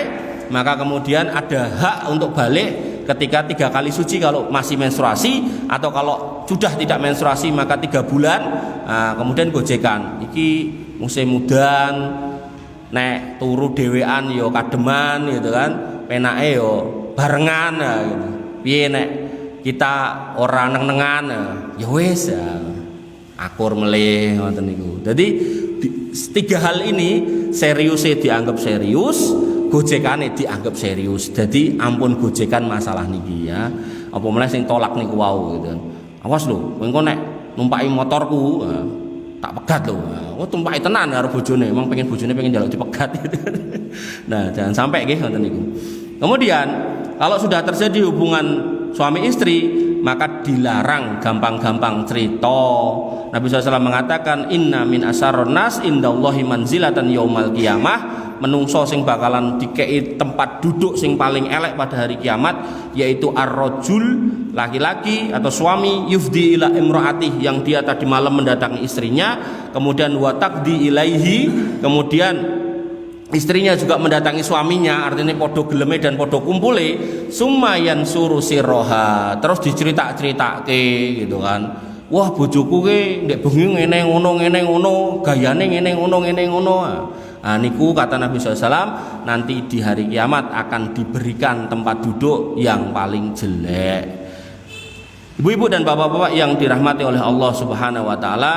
maka kemudian ada hak untuk balik ketika 3 kali suci kalau masih menstruasi, atau kalau sudah tidak menstruasi maka 3 bulan. Nah, kemudian gojekan. Iki musim mudan, nek turu dhewean ya kademan gitu kan. Penake yo barengan gitu. Piye nek kita ora neng-nengan ya wis ya. Akur melih ngoten niku. Jadi 3 hal ini seriusnya dianggap serius, gojekane dianggap serius. Jadi ampun gojekan masalah niki ya. Apa meneh sing tolak niku wau gitu. Awas lho, engko nek numpaki motorku tak pegat lho. Oh tumpaki tenan karo bojone, emang pengen bojone pengen njaluk dipegat gitu. Nah, jangan sampai nggih ngoten niku. Kemudian kalau sudah terjadi hubungan suami istri maka dilarang gampang-gampang cerita. Nabi SAW mengatakan inna min asarron nas indallahi manzilatan yaumal qiyamah, menungso sing bakalan dikei tempat duduk sing paling elek pada hari kiamat yaitu ar-rajul, laki-laki atau suami, yufdi ila imraatih, yang dia tadi malam mendatangi istrinya, kemudian wa taqdi ilaihi, kemudian istrinya juga mendatangi suaminya, artinya podo geleme dan podo kumpule, sumayan suruh siroha, terus dicerita-ceritake gitu kan. Wah bojoku ke ndek bengi ngene ngono, gayane ngene ngono. Nah, niku kata Nabi SAW nanti di hari kiamat akan diberikan tempat duduk yang paling jelek. Ibu-ibu dan bapak-bapak yang dirahmati oleh Allah Subhanahu wa taala.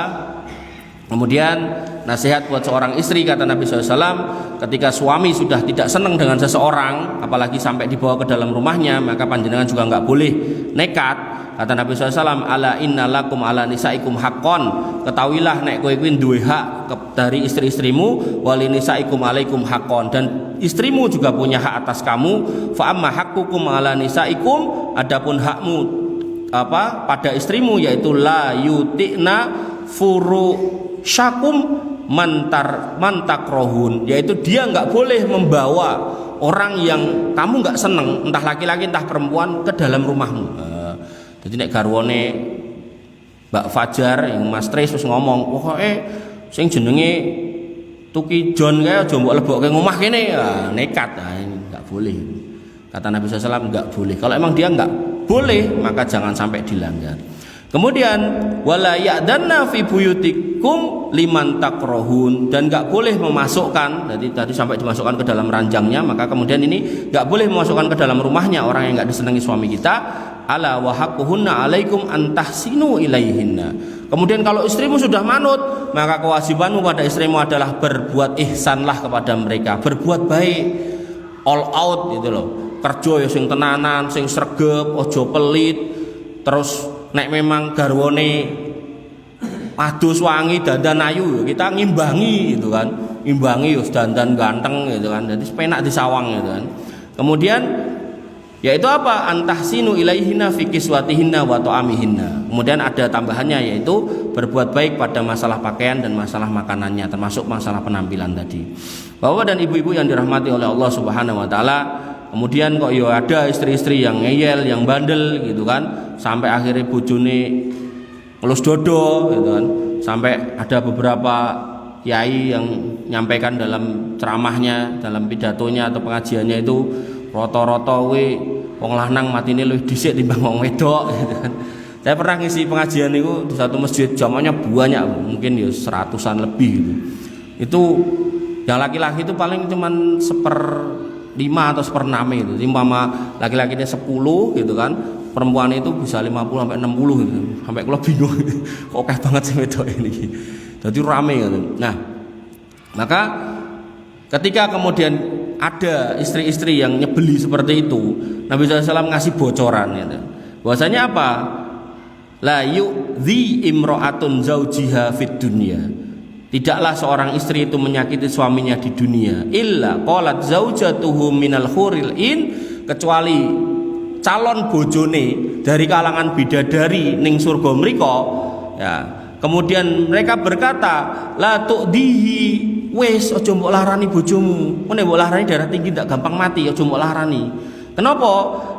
Kemudian nasihat buat seorang istri kata Nabi SAW, ketika suami sudah tidak senang dengan seseorang, apalagi sampai dibawa ke dalam rumahnya, maka panjenengan juga nggak boleh nekat. Kata Nabi SAW, ala inna lakum ala nisaikum haqqon, ketahuilah nek kowe kuwi duwe hak dari istri-istrimu, wali nisaikum alaikum haqqon, dan istrimu juga punya hak atas kamu. Fa amma haqqukum ala nisaikum, adapun hakmu pada istrimu yaitu la yutikna furu syakum mantakrohun, yaitu dia nggak boleh membawa orang yang kamu nggak seneng, entah laki-laki entah perempuan, ke dalam rumahmu. Jadi nek garwane Mbak Fajar yang Mas Tris terus ngomong, pokoknya sing jenenge Tuki John kae aja mbok lebokke ngomah kene, nekat. Nah, ini nggak boleh. Kata Nabi SAW nggak boleh. Kalau emang dia nggak boleh, maka jangan sampai dilanggar. Kemudian wala ya'danna fi buyutikum liman takrohun, dan nggak boleh memasukkan, jadi tadi sampai dimasukkan ke dalam ranjangnya, maka kemudian ini nggak boleh memasukkan ke dalam rumahnya orang yang nggak disenangi suami kita. Ala wa haqquhunna alaikum antahsinu ilaihinna. Kemudian kalau istrimu sudah manut, maka kewajibanmu pada istrimu adalah berbuat ihsanlah kepada mereka, berbuat baik, all out gitu loh. Kerja ya sing tenanan, sing sregep, ojo pelit. Terus nek memang garwane adus wangi dandan ayu kita ngimbangi gitu kan. Ngimbangi wis dandan ganteng gitu kan. Jadi penak disawang gitu kan. Kemudian yaitu apa? Antahsinu ilaihinna fi kiswatihinna wa ta'amihinna. Kemudian ada tambahannya yaitu berbuat baik pada masalah pakaian dan masalah makanannya, termasuk masalah penampilan tadi. Bapak dan ibu-ibu yang dirahmati oleh Allah Subhanahu wa taala, kemudian kok ya ada istri-istri yang ngeyel, yang bandel gitu kan, sampai akhirnya bojone ngelus dodo gitu kan. Sampai ada beberapa kiai yang nyampaikan dalam ceramahnya, dalam pidatonya atau pengajiannya itu rata-rata wong lanang matine luwih dhisik timbang wong wedok gitu kan. Saya pernah ngisi pengajian itu di satu masjid, jamaahnya banyak, mungkin ya 100-an lebih gitu. Itu yang laki-laki itu paling cuman 1/5 atau 1/6 itu. Jadi umpama laki-lakinya 10 gitu kan, perempuan itu bisa 50 sampai 60 gitu. Sampai kula bingung kok akeh banget sing wedok ini. Jadi rame gitu. Nah, maka ketika kemudian ada istri-istri yang nyebeli seperti itu, Nabi SAW ngasih bocoran gitu. Bahwasanya apa? La yu'dhi imra'atun zawjiha fid dunya. Tidaklah seorang istri itu menyakiti suaminya di dunia. Illa qalat zaujatuhu minal huril in, kecuali calon bojone dari kalangan bidadari ning surga mriko ya. Kemudian mereka berkata, la tu'dihi, wis aja mbok larani bojomu. Mun mbok larani darah tinggi ndak gampang mati, aja mbok larani. Kenapa?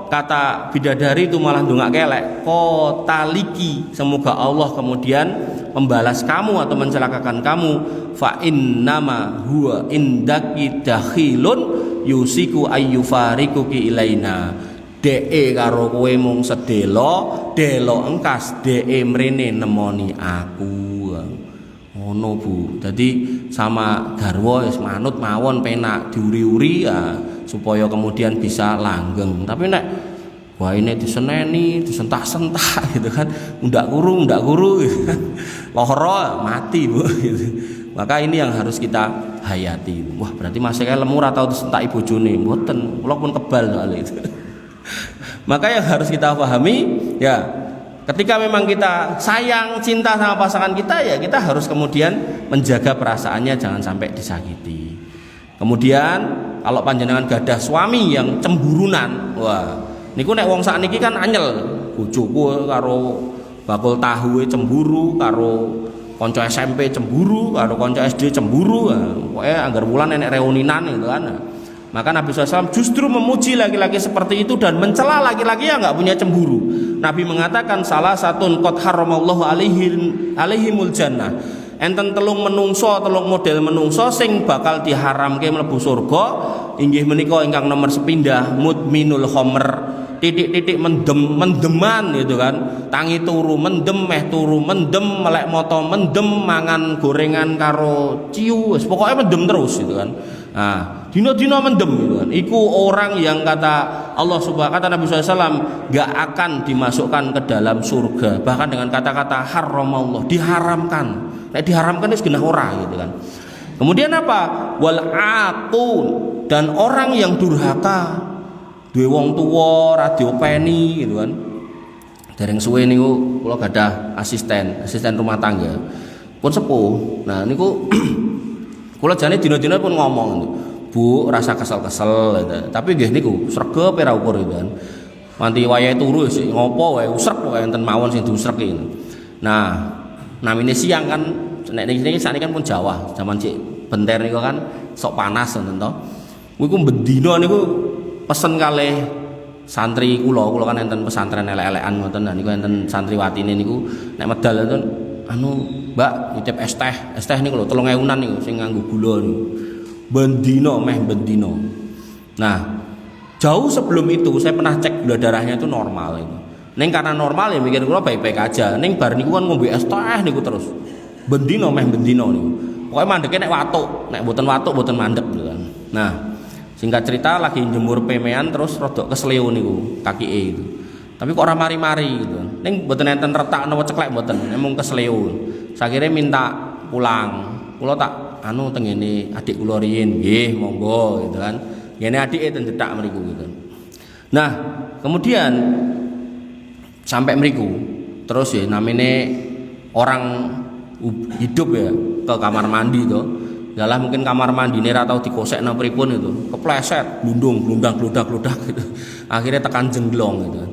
Kata bidadari itu malah ndongak kelek, kotaliki, semoga Allah kemudian membalas kamu atau mencelakakan kamu. Fa innama huwa indaki dakhilun yusiku ayyufarikuki ilaina. De karo kowe mung sedelo, delo engkas de mrene nemoni aku. Ngono Bu. Jadi sama garwa wis manut mawon penak diuri-uri ya, supaya kemudian bisa langgeng. Tapi nek wah ini diseneni, disentak-sentak gitu kan, ndak guru gitu kan. Lohoro mati Bu gitu. Maka ini yang harus kita hayati. Wah, berarti masih lemur atau disentaki bojone. Mboten, kula pun kebal soal itu. Maka yang harus kita pahami ya, ketika memang kita sayang, cinta sama pasangan kita ya, kita harus kemudian menjaga perasaannya jangan sampai disakiti. Kemudian kalau panjenengan gadah suami yang cemburunan, wah niku nek wong sakniki kan anyel, bojoku karo bakul tahu cemburu, karo kanca SMP cemburu, karo kanca SD cemburu, pokoke anggar wulan enek reuninan gitu kan. Maka Nabi SAW justru memuji laki-laki seperti itu dan mencela laki-laki yang nggak punya cemburu. Nabi mengatakan salah satu qad haramallahu alaihimul jannah. Enten telung model menungso sing bakal diharamke mlebu surga inggih menika ingkang nomor sepindah mudminul khamr, titik-titik mendeman gitu kan, tangi turu mendem, meh turu mendem, melek moto mendem, mangan gorengan karo ciu, pokoknya mendem terus gitu kan. Nah, dino-dino mendem gitu kan. Iku orang yang kata Allah Subhanahu, kata Nabi SAW gak akan dimasukkan ke dalam surga, bahkan dengan kata-kata haramallah, diharamkan. Nek diharamkan itu genah ora gitu kan. Kemudian apa? Wal aqul, dan orang yang durhaka, duwe wong tuwa ra diopeni gitu kan. Dereng suwe niku kula gadah asisten rumah tangga. Pun sepuh. Nah niku kula jane dina-dina pun ngomong, Bu, rasa kesel-kesel gitu. Tapi nggih niku sregep ora ukur gitu kan. Manti wayahe turu sik ngopo wae usrek pokoke enten mawon sing diusrek iki. Nah, namine siang kan nek niki sakniki kan pun Jawa, zaman cik benter niku kan sok panas ngoten to. Kuwi bendina niku pesen kalih santri kula kan enten pesantren elek-elekan ngoten. Nah niku enten santriwatine niku nek medal itu Mbak nitip es teh niku lho 3.000-an niku sing nganggo gula niku. Bendina. Nah, jauh sebelum itu saya pernah cek gula darahnya itu normal itu. Ning karena normal ya mikir kula baik-baik aja. Ning bar niku kan ngombe es teh niku terus. Bendina niku. Pokoke mandeke nek watuk, nek mboten watuk mboten mandek gitu kan. Nah, singkat cerita lagi jemur pemean terus rodok kesleo niku kakike itu. Tapi kok ora mari-mari gitu. Ning mboten enten retak napa ceklek mboten, emang kesleo. Sakire minta pulang. Kula tak tengene adik kula riyin, nggih monggo gitu kan. Ngene adike ten cedak mriku gitu. Nah, kemudian sampai mriku terus ya namine orang hidup ya ke kamar mandi itu. Yalah mungkin kamar mandi ini ratau dikosek nang pripun itu, kepleset, glundang gludak gitu. Akhirnya tekan jenglong gitu kan.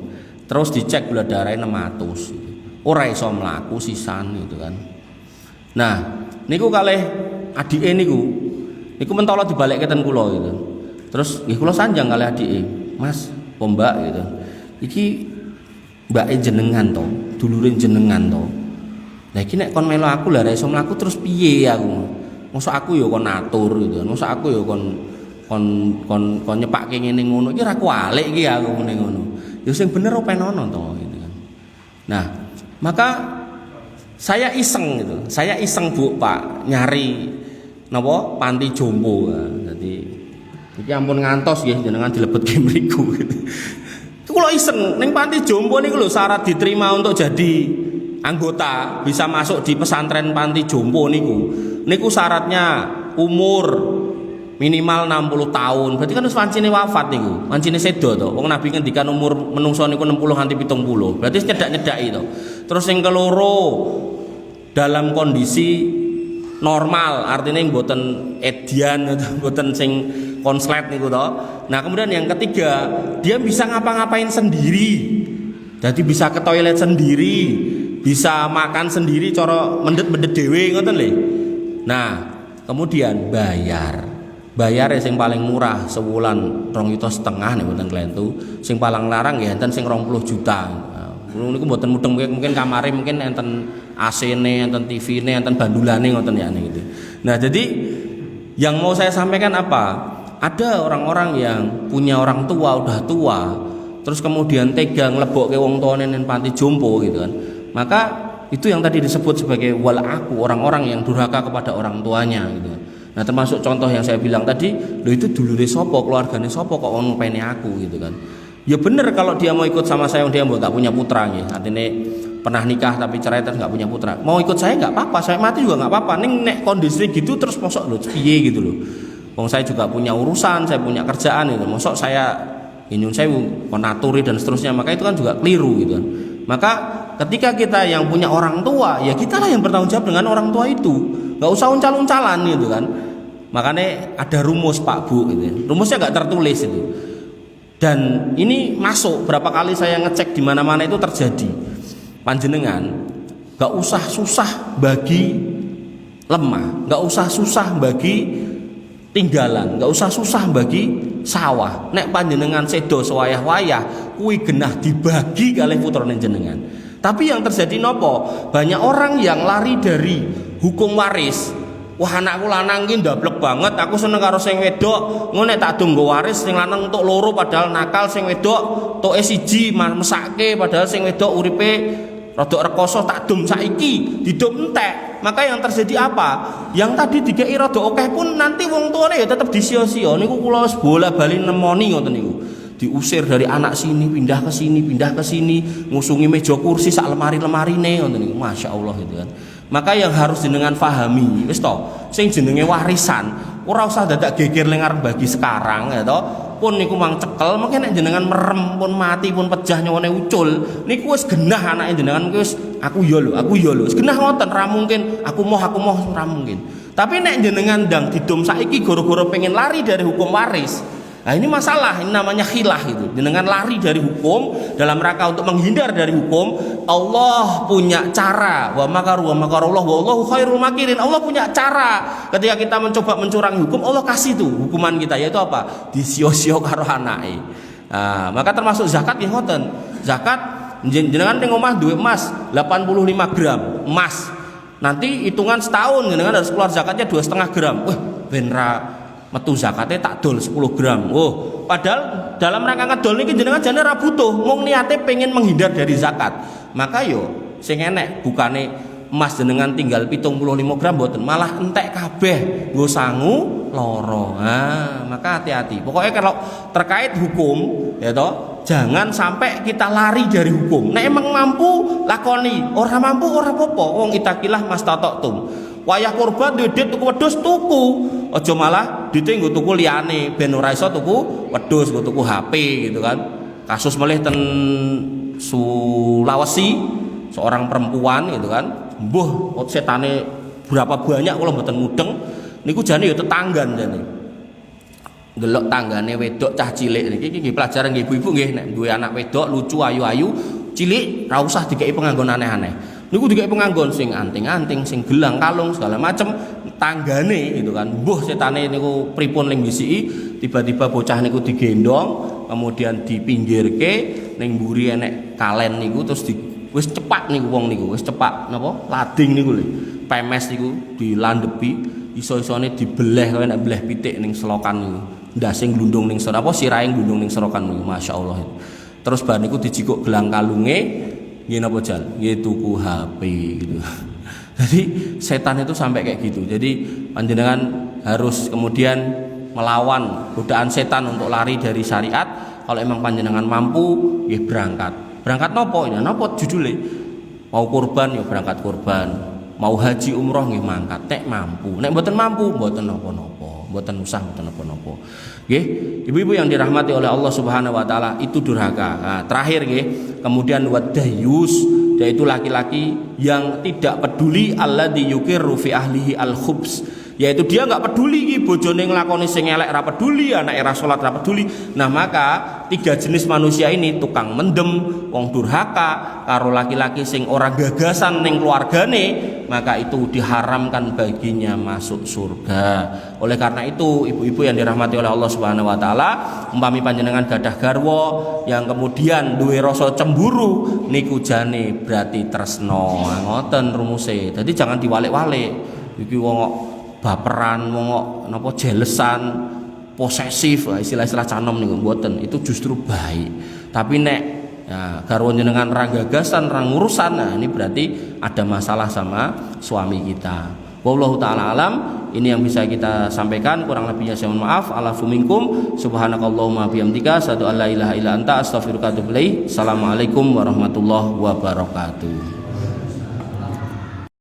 Terus dicek gula darahnya 600 gitu. Ora iso mlaku sisan gitu kan. Nah, niku kalih adike niku mentolo dibalik keten kula gitu. Terus nggih kula sanjang kalih adike, "Mas, Mbak" gitu. "Iki mbake jenengan to, dulure jenengan to. Lah iki nek kon melu aku lah ora iso mlaku terus piye aku?" Mosok aku ya kon atur gitu kan. Mosok aku ya kon nyepake ngene ngono iki ra kualik iki aku ngene ngono. Ya sing bener opo penono to gitu kan. Nah, maka saya iseng gitu. Saya iseng Bu Pak nyari napa panti jompo. Jadi iki ampun ngantos nggih jenengan dilebetke mriku gitu. Kula iseng ning panti jompo niku lho syarat diterima untuk jadi anggota bisa masuk di pesantren panti jompo niku syaratnya umur minimal 60 tahun. Berarti kan wis wancine wafat niku. Wancine sedo to. Wong Nabi ngendikan umur menungso niku 60 nganti 70. Berarti nyedak-nyedaki to. Terus yang keloro dalam kondisi normal, artinya mboten edian mboten sing konslet niku to. Nah, kemudian yang ketiga, dia bisa ngapa-ngapain sendiri. Jadi bisa ke toilet sendiri, bisa makan sendiri cara mendet-mendet dhewe ngoten lho. Nah, kemudian bayar ya sing paling murah sewulan 2,5 nih mboten klentu. Sing paling larang ya enten sing 20 juta. Niku mboten mudeng mungkin kamare mungkin enten AC-ne, enten TV-ne, enten bandulane ngoten ya gitu. Nah, jadi yang mau saya sampaikan apa? Ada orang-orang yang punya orang tua udah tua, terus kemudian tega nglebokke wong tuane ning panti jompo gitu kan. Maka itu yang tadi disebut sebagai walaku, orang-orang yang durhaka kepada orang tuanya gitu. Nah, termasuk contoh yang saya bilang tadi, lho itu dulure sapa, keluargane sapa kok wong ngopeni aku gitu kan. Ya bener kalau dia mau ikut sama saya, dia nggak punya putra nih. Artinya pernah nikah tapi cerai terus nggak punya putra. Mau ikut saya nggak apa-apa, saya mati juga nggak apa-apa. Nek kondisi gitu terus mosok lho piye gitu loh. Wong saya juga punya urusan, saya punya kerjaan gitu. Mosok saya nyun sewu konaturi dan seterusnya, maka itu kan juga keliru gitu kan. Maka ketika kita yang punya orang tua, ya kita lah yang bertanggung jawab dengan orang tua itu. Nggak usah uncal-uncalan gitu kan. Makanya ada rumus Pak Bu gitu. Rumusnya nggak tertulis itu. Dan ini masuk berapa kali saya ngecek di mana-mana itu terjadi. Panjenengan nggak usah susah bagi lemah, nggak usah susah bagi tinggalan, nggak usah susah bagi sawah. Nek panjenengan sedo sewayah-wayah kuwi genah dibagi kalih putrane jenengan. Tapi yang terjadi nopo? Banyak orang yang lari dari hukum waris. Wah, anakku lanang iki ndablek banget, aku seneng karo sing wedok. Ngono nek tak donggo waris sing lanang entuk loro padahal nakal, sing wedok tuke siji mesake padahal sing wedok uripe rada rekoso tak dum saiki, didum entek. Maka yang terjadi apa? Yang tadi dikei rada akeh pun nanti wong tuane ya tetep disio-sio. Niku kula wis bola-bali nemoni ngoten niku. Diusir dari anak sini pindah ke sini, ngusungi meja kursi sak lemari-lemarine ngoten niku. Masyaallah gitu kan. Maka yang harus jenengan pahami wis to, sing jenenge warisan ora usah dadak geger lengar bagi sekarang ya to. Pun niku mang cekel, mungkin nek jenengan merem pun mati pun pejah nyawane ucul, niku wis genah anake jenengan wis aku ya lho, wis genah ngoten, ra mungkin aku moh ora mungkin. Tapi nek jenengan ndang didum saiki gara-gara pengen lari dari hukum waris. Nah, ini masalah, ini namanya khilah itu. Dengan lari dari hukum dalam rangka untuk menghindar dari hukum, Allah punya cara. Wa makarullah wallahu khairul makirin. Allah punya cara. Ketika kita mencoba mencurangi hukum, Allah kasih tuh hukuman kita, yaitu apa? Disio-sio karo anake. Nah, maka termasuk zakat ya ngoten. Zakat jenengan ning omah duwe emas 85 gram emas. Nanti hitungan setahun jenengan harus keluar zakatnya 2,5 gram. Wah, ben ra metu zakatnya tak dol 10 gram. Oh, padahal dalam rangka ngedol niki jenengan jane ra butuh, mung niate pengen menghindar dari zakat. Maka yo sing enek bukane emas jenengan tinggal 75 gram mboten, malah entek kabeh nggo sangu loro. Nah, maka hati-hati. Pokoknya kalau terkait hukum ya toh, jangan sampai kita lari dari hukum. Nek emang mampu lakoni, ora mampu ora apa-apa. Wong itakilah mastata'tum. Wayah kurban duwe duit tuku wedhus tuku. Aja malah duite nggo tuku liyane ben ora iso tuku wedhus, nggo tuku HP gitu kan. Kasus melih ten Sulawesi, seorang perempuan gitu kan, Mbuh setane berapa banyak kula mboten mudeng niku jane ya tetanggan jane. Ndelok tanggane wedok cah cilik niki nggih pelajaran nggih ibu-ibu nggih nek duwe anak wedok lucu ayu-ayu cilik ra usah dikeki penganggon aneh-aneh. Niku dikeki penganggon sing anting-anting, sing gelang kalung segala macem tanggane gitu kan. Mbuh setane niku pripun ling bisiki tiba-tiba bocah niku digendong kemudian dipinggirke ning mburi enek kalen niku terus wis cepak niku wong niku wis cepak napa lading niku lho. Pemes niku dilandepi iso-isone dibeleh kaya nek beleh pitik ning selokan niku. Ndase glundung ning apa sirahe glundung ning serokan niku masyaallah. Terus bar niku dijikuk gelang kalunge nggih napa jal? Nggih tuku HP gitu. Jadi setan itu sampai kayak gitu. Jadi panjenengan harus kemudian melawan godaan setan untuk lari dari syariat. Kalau emang panjenengan mampu, nggih berangkat. Berangkat nopo? Ya nopo judule. Mau kurban ya berangkat kurban. Mau haji umroh nggih mangkat. Nek mampu. Nek mboten mampu, mboten napa-napa. Mboten usah mboten napa-napa. Nggih, ibu-ibu yang dirahmati oleh Allah Subhanahu wa taala itu durhaka. Nah, terakhir nggih, kemudian wadayus yaitu laki-laki yang tidak peduli alladzi yukirru fi ahlihi al-khubs, yaitu dia enggak peduli iki bojone nglakoni sing elek ra peduli, anake ra salat ra peduli. Nah, maka tiga jenis manusia ini tukang mendem, wong durhaka, karo laki-laki sing ora gagasan ning keluargane, maka itu diharamkan baginya masuk surga. Oleh karena itu, ibu-ibu yang dirahmati oleh Allah Subhanahu wa taala, umpami panjenengan gadah garwa yang kemudian duwe rasa cemburu niku jane berarti tresno. Ngoten rumuse. Jadi jangan diwalik-walik. Iki wong baperan, wong napa jelesan, posesif, istilah-istilah canom niku mboten. Itu justru baik. Tapi nek ya, garwa jenengan ra gagasan, ra ngurusan, nah ini berarti ada masalah sama suami kita. Wallahu taala alam. Ini yang bisa kita sampaikan, kurang lebihnya saya mohon maaf. Alafu minkum subhanakallahumma bihamdika asyhadu an la ilaha illa anta astaghfiruka wa atubu ilaik. Assalamualaikum warahmatullahi wabarakatuh.